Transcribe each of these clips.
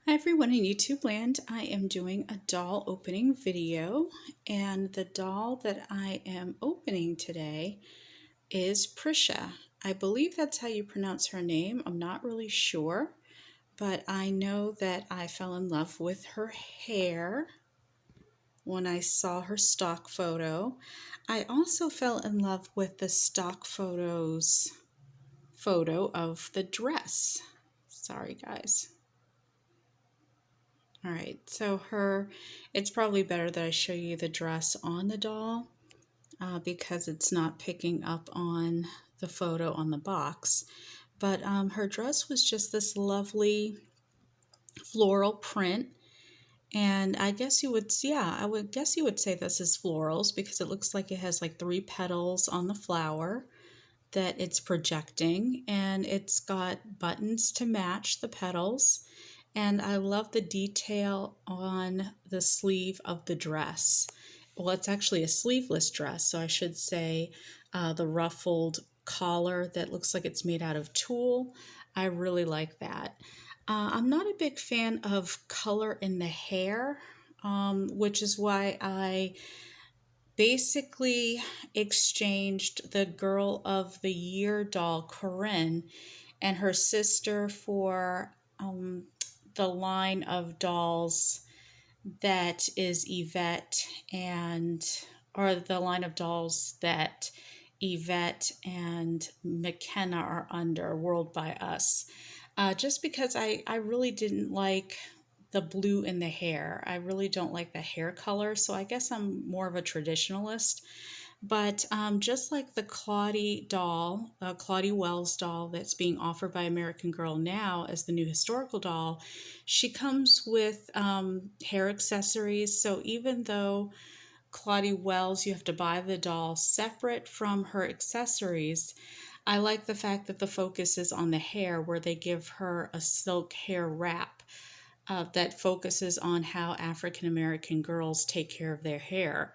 Hi everyone in YouTube land. I am doing a doll opening video, and the doll that I am opening today is Prisha. I believe that's how you pronounce her name. I'm not really sure, but I know that I fell in love with her hair when I saw her stock photo. I also fell in love with the stock photo of the dress. Sorry guys. All right, so it's probably better that I show you the dress on the doll because it's not picking up on the photo on the box. But her dress was just this lovely floral print. And I guess I would guess you would say this is florals because it looks like it has like 3 petals on the flower that it's projecting, and it's got buttons to match the petals. And I love the detail on the sleeve of the dress. Well, it's actually a sleeveless dress, so I should say the ruffled collar that looks like it's made out of tulle. I really like that. I'm not a big fan of color in the hair, which is why I basically exchanged the Girl of the Year doll, Corinne, and her sister for the line of dolls that is Yvette or the line of dolls that Yvette and McKenna are under, World by Us. Just because I really didn't like the blue in the hair. I really don't like the hair color, so I guess I'm more of a traditionalist. But just like the Claudie doll, Claudie Wells doll that's being offered by American Girl now as the new historical doll, she comes with hair accessories. So even though Claudie Wells, you have to buy the doll separate from her accessories, I like the fact that the focus is on the hair, where they give her a silk hair wrap that focuses on how African American girls take care of their hair.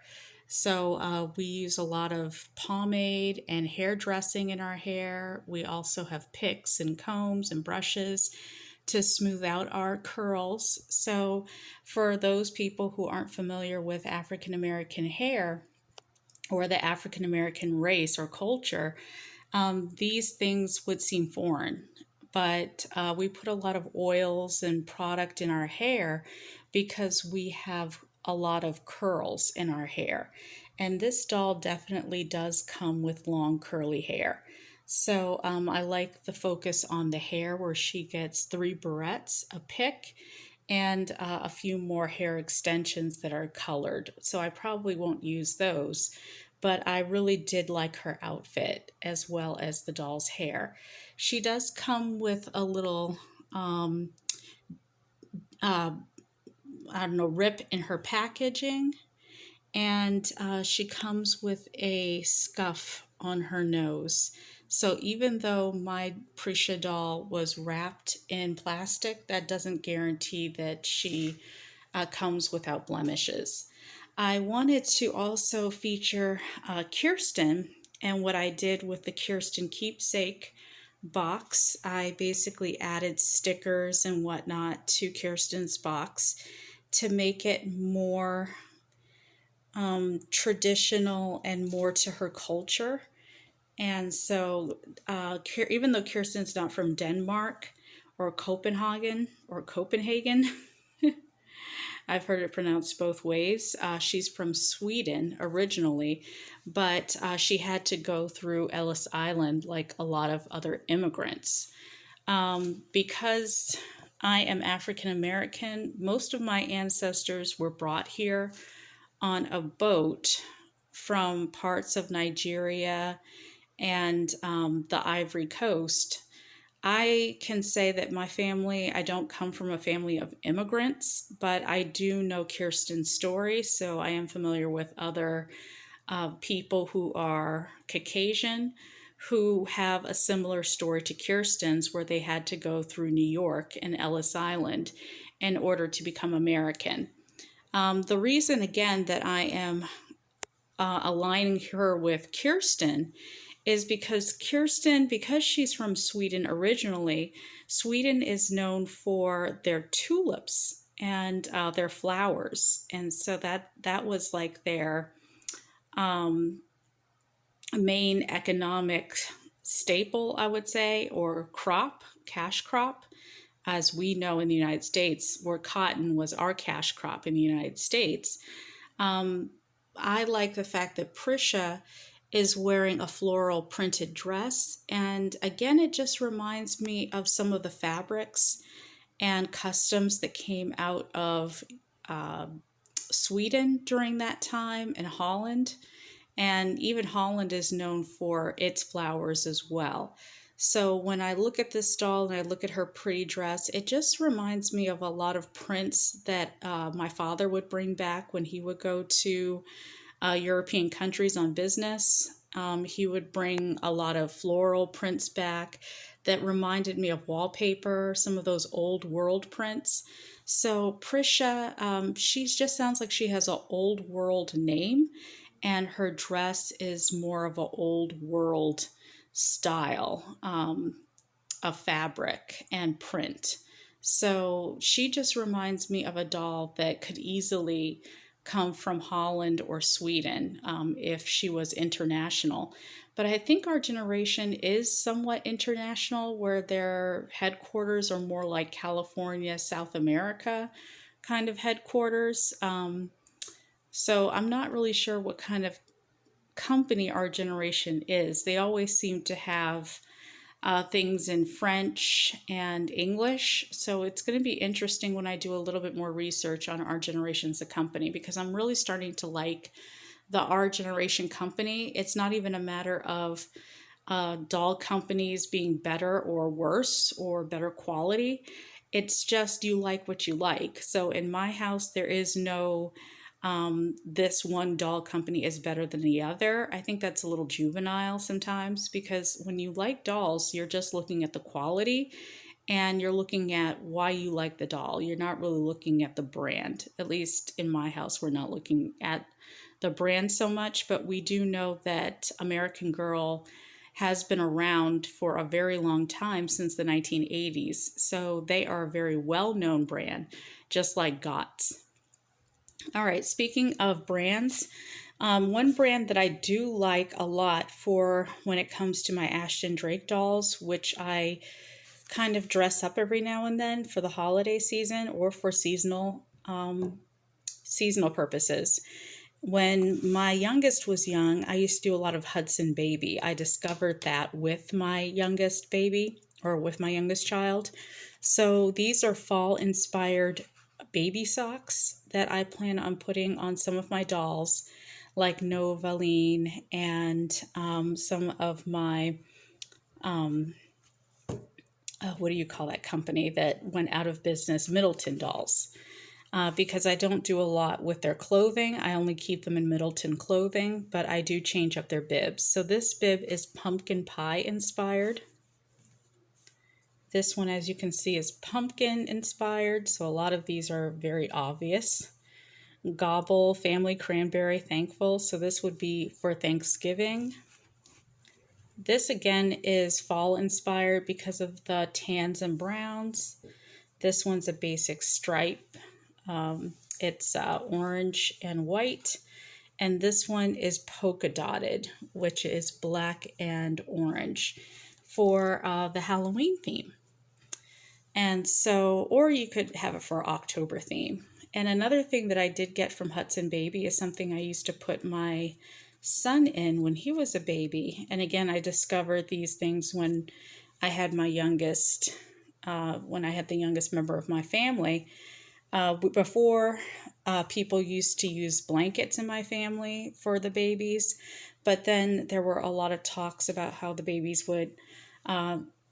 So we use a lot of pomade and hair dressing in our hair. We also have picks and combs and brushes to smooth out our curls. So for those people who aren't familiar with African American hair or the African American race or culture, these things would seem foreign. But we put a lot of oils and product in our hair because we have a lot of curls in our hair. And this doll definitely does come with long curly hair. So I like the focus on the hair, where she gets 3 barrettes, a pick, and a few more hair extensions that are colored. So I probably won't use those, but I really did like her outfit as well as the doll's hair. She does come with a little, uh, I don't know, rip in her packaging, and she comes with a scuff on her nose. So even though my Prisha doll was wrapped in plastic, that doesn't guarantee that she comes without blemishes. I wanted to also feature Kirsten, and what I did with the Kirsten keepsake box, I basically added stickers and whatnot to Kirsten's box to make it more traditional and more to her culture. And so, even though Kirsten's not from Denmark or Copenhagen, I've heard it pronounced both ways. She's from Sweden originally, but she had to go through Ellis Island like a lot of other immigrants. Because I am African American, most of my ancestors were brought here on a boat from parts of Nigeria and the Ivory Coast. I can say that my family, I don't come from a family of immigrants, but I do know Kirsten's story, so I am familiar with other people who are Caucasian who have a similar story to Kirsten's, where they had to go through New York and Ellis Island in order to become American. The reason, again, that I am aligning her with Kirsten is because Kirsten, because she's from Sweden originally, Sweden is known for their tulips and their flowers, and so that was like their um, main economic staple, I would say, or crop, cash crop, as we know in the United States, where cotton was our cash crop in the United States. Um, I like the fact that Prisha is wearing a floral printed dress. And again, it just reminds me of some of the fabrics and customs that came out of uh, Sweden during that time and Holland. And even Holland is known for its flowers as well. So when I look at this doll and I look at her pretty dress, it just reminds me of a lot of prints that my father would bring back when he would go to European countries on business. He would bring a lot of floral prints back that reminded me of wallpaper, some of those old world prints. So Prisha, she just sounds like she has an old world name, and her dress is more of an old world style of fabric and print. So she just reminds me of a doll that could easily come from Holland or Sweden if she was international. But I think our generation is somewhat international, where their headquarters are more like California, South America kind of headquarters. So I'm not really sure what kind of company our generation is. They always seem to have things in French and English. So it's going to be interesting when I do a little bit more research on our generation as a company, because I'm really starting to like the Our Generation company. It's not even a matter of doll companies being better or worse or better quality. It's just you like what you like. So in my house, there is no this one doll company is better than the other. I think that's a little juvenile sometimes, because when you like dolls, you're just looking at the quality and you're looking at why you like the doll. You're not really looking at the brand. At least in my house, we're not looking at the brand so much, but we do know that American Girl has been around for a very long time, since the 1980s. So they are a very well known brand, just like GOTS. All right, speaking of brands, one brand that I do like a lot for when it comes to my Ashton Drake dolls, which I kind of dress up every now and then for the holiday season or for seasonal purposes. When my youngest was young, I used to do a lot of Hudson Baby. I discovered that with my youngest baby, or with my youngest child. So these are fall inspired baby socks that I plan on putting on some of my dolls, like Novaline and some of my, what do you call that company that went out of business? Middleton dolls. Because I don't do a lot with their clothing. I only keep them in Middleton clothing, but I do change up their bibs. So this bib is pumpkin pie inspired. This one, as you can see, is pumpkin inspired. So a lot of these are very obvious. Gobble, family cranberry, thankful. So this would be for Thanksgiving. This again is fall inspired because of the tans and browns. This one's a basic stripe. It's orange and white, and this one is polka dotted, which is black and orange for the Halloween theme. And so, or you could have it for October theme. And another thing that I did get from Hudson Baby is something I used to put my son in when he was a baby. And again, I discovered these things when I had my youngest, when I had the youngest member of my family. Before, people used to use blankets in my family for the babies, but then there were a lot of talks about how the babies would,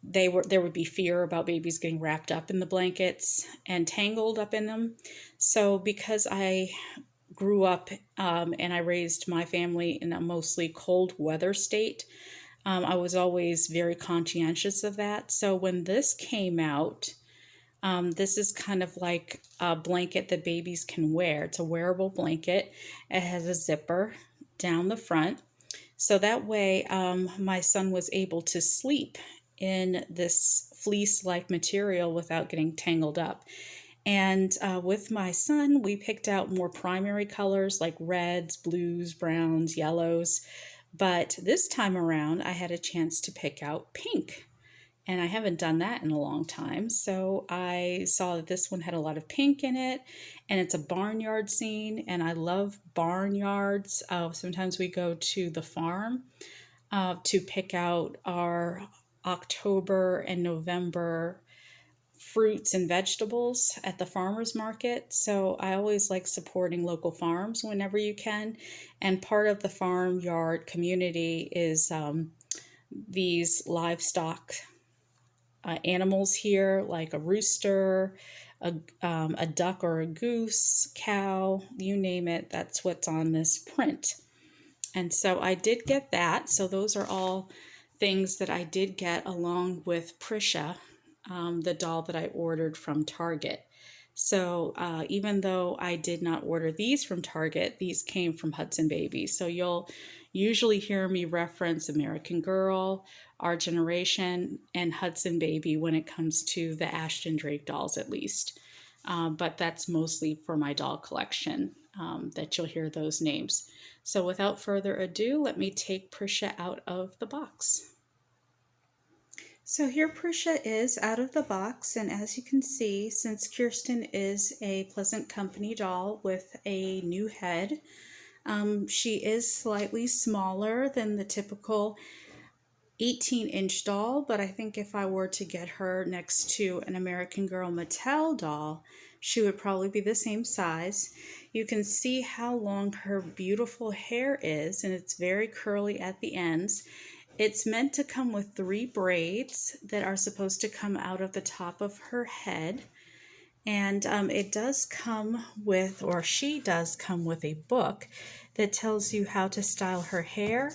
there would be fear about babies getting wrapped up in the blankets and tangled up in them. So because I grew up and I raised my family in a mostly cold weather state, I was always very conscientious of that. So when this came out, this is kind of like a blanket that babies can wear. It's a wearable blanket. It has a zipper down the front. So that way, my son was able to sleep in this fleece like material without getting tangled up. And with my son, we picked out more primary colors like reds, blues, browns, yellows. But this time around, I had a chance to pick out pink. And I haven't done that in a long time. So I saw that this one had a lot of pink in it, and it's a barnyard scene. And I love barnyards. Sometimes we go to the farm to pick out our October and November fruits and vegetables at the farmers market. So I always like supporting local farms whenever you can. And part of the farmyard community is these livestock animals here, like a rooster, a duck or a goose, cow, you name it. That's what's on this print. And so I did get that. So those are all things that I did get along with Prisha, the doll that I ordered from Target. So even though I did not order these from Target, these came from Hudson Baby. So you'll usually hear me reference American Girl, Our Generation, and Hudson Baby when it comes to the Ashton Drake dolls, at least. But that's mostly for my doll collection that you'll hear those names. So without further ado, let me take Prisha out of the box. So here Prisha is out of the box, and as you can see, since Kirsten is a Pleasant Company doll with a new head, she is slightly smaller than the typical 18-inch doll, but I think if I were to get her next to an American Girl Mattel doll, she would probably be the same size. You can see how long her beautiful hair is, and it's very curly at the ends. It's meant to come with 3 braids that are supposed to come out of the top of her head. And it does come with, or she does come with, a book that tells you how to style her hair.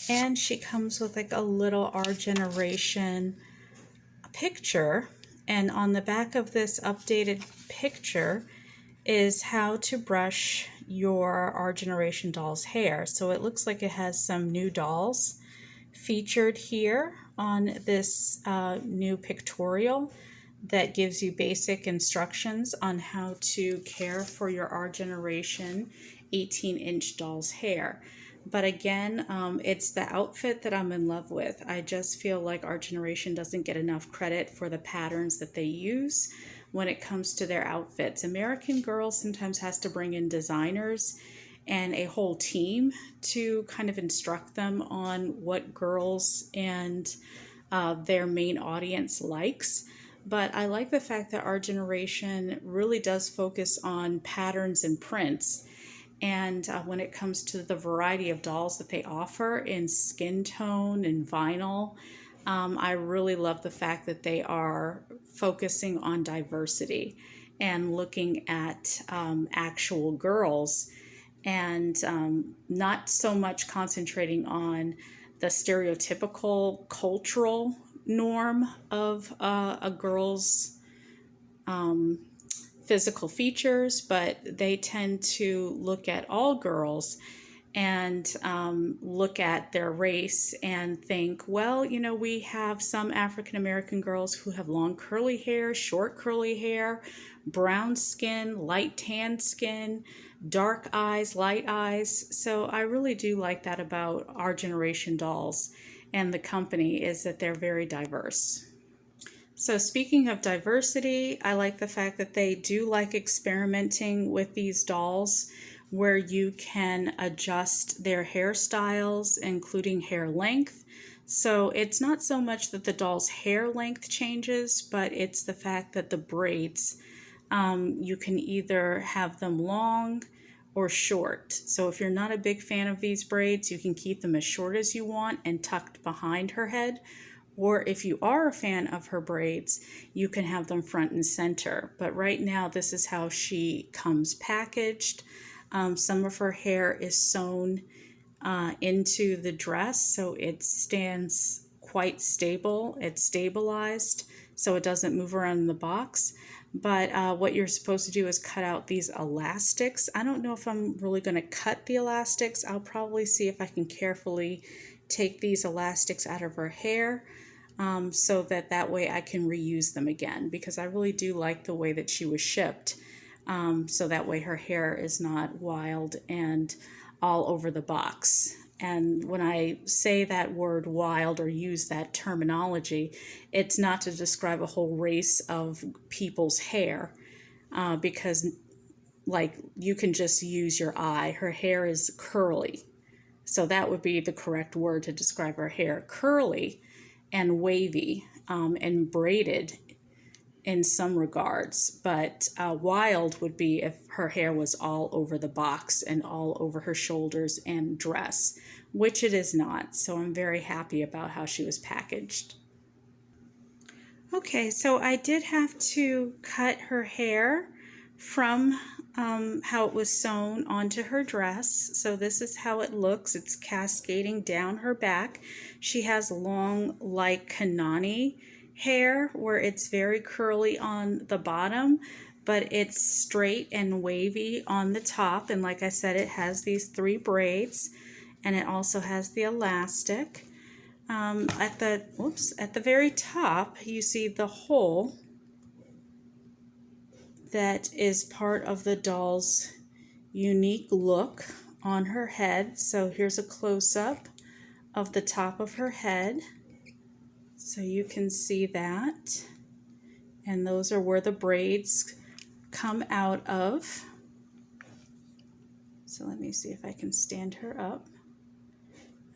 And she comes with like a little Our Generation picture. And on the back of this updated picture is how to brush your Our Generation doll's hair. So it looks like it has some new dolls featured here on this new pictorial that gives you basic instructions on how to care for your Our Generation 18-inch doll's hair. But again, it's the outfit that I'm in love with. I just feel like Our Generation doesn't get enough credit for the patterns that they use when it comes to their outfits. American Girl sometimes has to bring in designers and a whole team to kind of instruct them on what girls and their main audience likes. But I like the fact that Our Generation really does focus on patterns and prints. And when it comes to the variety of dolls that they offer in skin tone and vinyl, I really love the fact that they are focusing on diversity and looking at actual girls, and not so much concentrating on the stereotypical cultural norm of a girl's physical features, but they tend to look at all girls and look at their race and think, well, you know, we have some African American girls who have long curly hair, short curly hair, brown skin, light tan skin, dark eyes, light eyes. So I really do like that about Our Generation dolls and the company, is that they're very diverse. So speaking of diversity, I like the fact that they do like experimenting with these dolls where you can adjust their hairstyles, including hair length. So it's not so much that the doll's hair length changes, but it's the fact that the braids, you can either have them long or short. So if you're not a big fan of these braids, you can keep them as short as you want and tucked behind her head. Or if you are a fan of her braids, you can have them front and center. But right now, this is how she comes packaged. Some of her hair is sewn into the dress, so it stands quite stable. It's stabilized, so it doesn't move around in the box. But what you're supposed to do is cut out these elastics. I don't know if I'm really going to cut the elastics. I'll probably see if I can carefully take these elastics out of her hair, so that way I can reuse them again, because I really do like the way that she was shipped. So that way her hair is not wild and all over the box. And when I say that word wild or use that terminology, it's not to describe a whole race of people's hair, because, like, you can just use your eye. Her hair is curly. So that would be the correct word to describe her hair: curly and wavy, and braided in some regards. But wild would be if her hair was all over the box and all over her shoulders and dress, which it is not. So I'm very happy about how she was packaged. Okay, so I did have to cut her hair from how it was sewn onto her dress. So this is how it looks. It's cascading down her back. She has long, like Kanani hair, where it's very curly on the bottom, but it's straight and wavy on the top. And like I said, it has these 3 braids, and it also has the elastic. At the very top, you see the hole that is part of the doll's unique look on her head. So here's a close-up of the top of her head, so you can see that. And those are where the braids come out of. So let me see if I can stand her up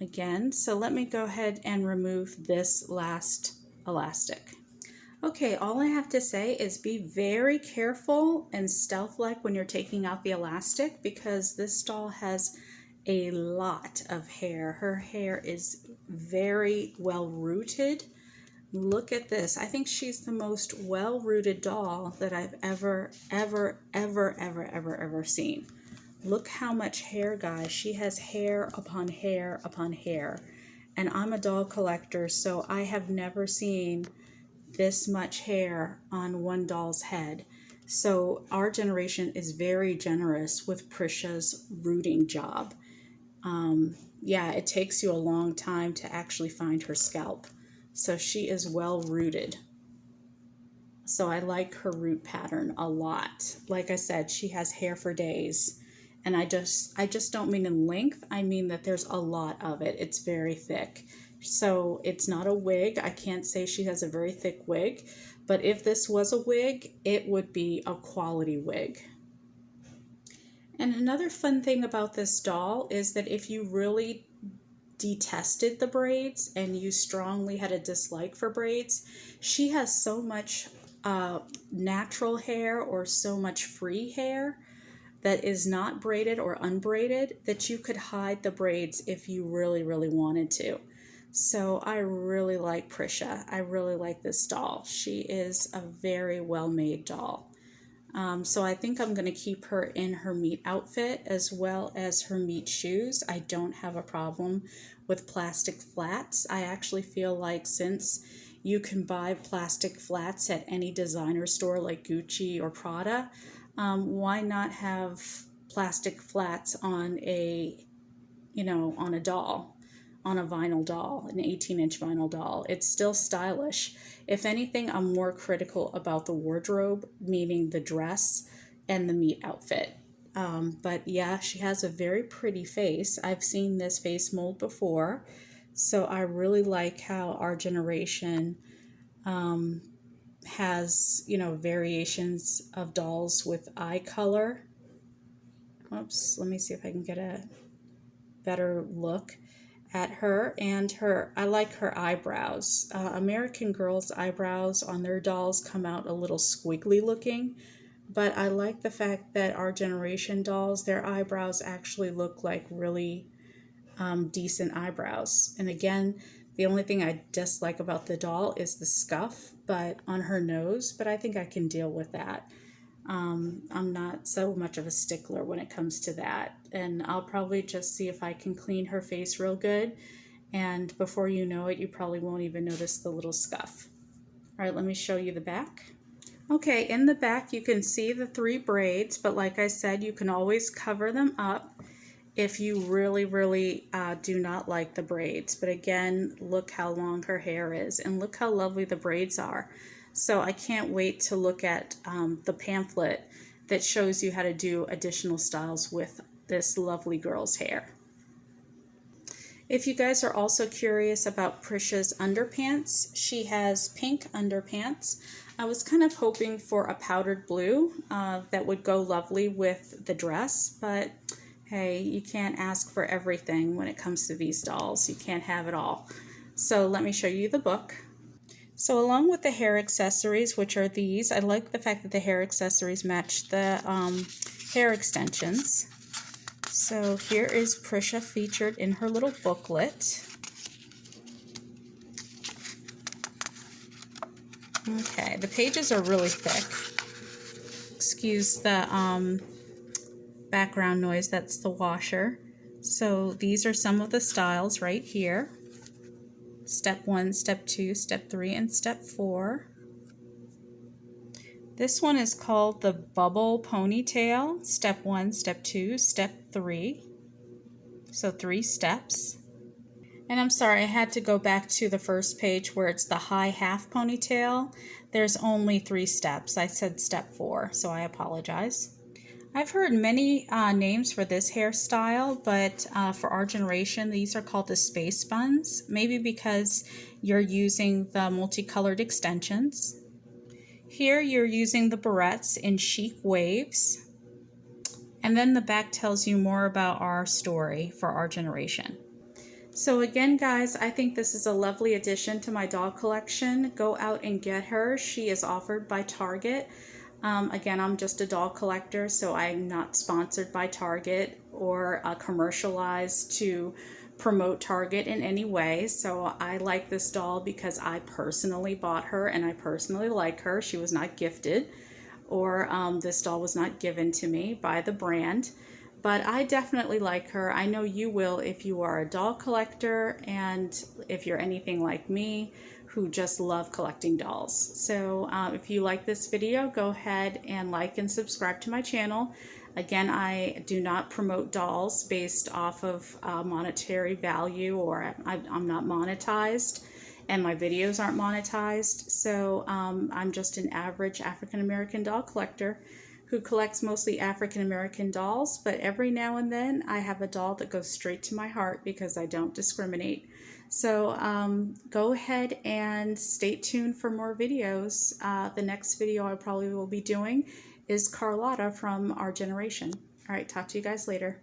again. So let me go ahead and remove this last elastic. Okay, all I have to say is be very careful and stealth-like when you're taking out the elastic, because this doll has a lot of hair. Her hair is very well rooted. Look at this. I think she's the most well-rooted doll that I've ever seen. Look how much hair, guys. She has hair upon hair upon hair. And I'm a doll collector, so I have never seen this much hair on one doll's head. So our generation is very generous with Prisha's rooting job. Yeah, it takes you a long time to actually find her scalp. So she is well rooted. So I like her root pattern a lot. Like I said, she has hair for days. And I just don't mean in length. I mean that there's a lot of it. It's very thick. So it's not a wig. I can't say she has a very thick wig. But if this was a wig, it would be a quality wig. And another fun thing about this doll is that if you really detested the braids and you strongly had a dislike for braids, she has so much natural hair or so much free hair that is not braided or unbraided that you could hide the braids if you really wanted to. So I really like Prisha. I really like this doll. She is a very well-made doll. So I think I'm going to keep her in her meat outfit as well as her meat shoes. I don't have a problem with plastic flats. I actually feel like since you can buy plastic flats at any designer store like Gucci or Prada, why not have plastic flats on a, on a doll? On a vinyl doll, an 18-inch vinyl doll. It's still stylish. If anything, I'm more critical about the wardrobe, meaning the dress and the meat outfit. But yeah, she has a very pretty face. I've seen this face mold before, so I really like how our generation has, variations of dolls with eye color. Oops, let me see if I can get a better look at her. And I like her eyebrows. American Girl's eyebrows on their dolls come out a little squiggly looking, but I like the fact that our generation dolls, their eyebrows actually look like really decent eyebrows. And again, the only thing I dislike about the doll is the scuff on her nose, but I think I can deal with that. I'm not so much of a stickler when it comes to that. And I'll probably just see if I can clean her face real good. And before you know it, you probably won't even notice the little scuff. All right, let me show you the back. Okay, in the back you can see the 3 braids, but like I said, you can always cover them up if you really do not like the braids. But again, look how long her hair is and look how lovely the braids are. So I can't wait to look at the pamphlet that shows you how to do additional styles with this lovely girl's hair. If you guys are also curious about Prisha's underpants, she has pink underpants. I was kind of hoping for a powdered blue that would go lovely with the dress, but hey, you can't ask for everything when it comes to these dolls. You can't have it all. So let me show you the book. So along with the hair accessories, which are these, I like the fact that the hair accessories match the hair extensions. So here is Prisha featured in her little booklet. Okay, the pages are really thick. Excuse the background noise, that's the washer. So these are some of the styles right here. Step 1, Step 2, Step 3, and Step 4. This one is called the Bubble Ponytail. Step 1, Step 2, Step 3. So 3 steps. And I'm sorry, I had to go back to the first page where it's the high half ponytail. There's only 3 steps. I said Step 4, so I apologize. I've heard many names for this hairstyle, but for our generation, these are called the space buns, maybe because you're using the multicolored extensions. Here you're using the barrettes in chic waves, and then the back tells you more about our story for our generation. So again, guys, I think this is a lovely addition to my doll collection. Go out and get her. She is offered by Target. Again, I'm just a doll collector, so I'm not sponsored by Target or commercialized to promote Target in any way. So I like this doll because I personally bought her and I personally like her. She was not gifted, or this doll was not given to me by the brand. But I definitely like her. I know you will if you are a doll collector and if you're anything like me who just love collecting dolls. So if you like this video, go ahead and like and subscribe to my channel. Again, I do not promote dolls based off of monetary value, or I'm not monetized and my videos aren't monetized. So I'm just an average African American doll collector who collects mostly African American dolls, but every now and then I have a doll that goes straight to my heart because I don't discriminate. So go ahead and stay tuned for more videos. The next video I probably will be doing is Carlotta from our generation. All right, talk to you guys later.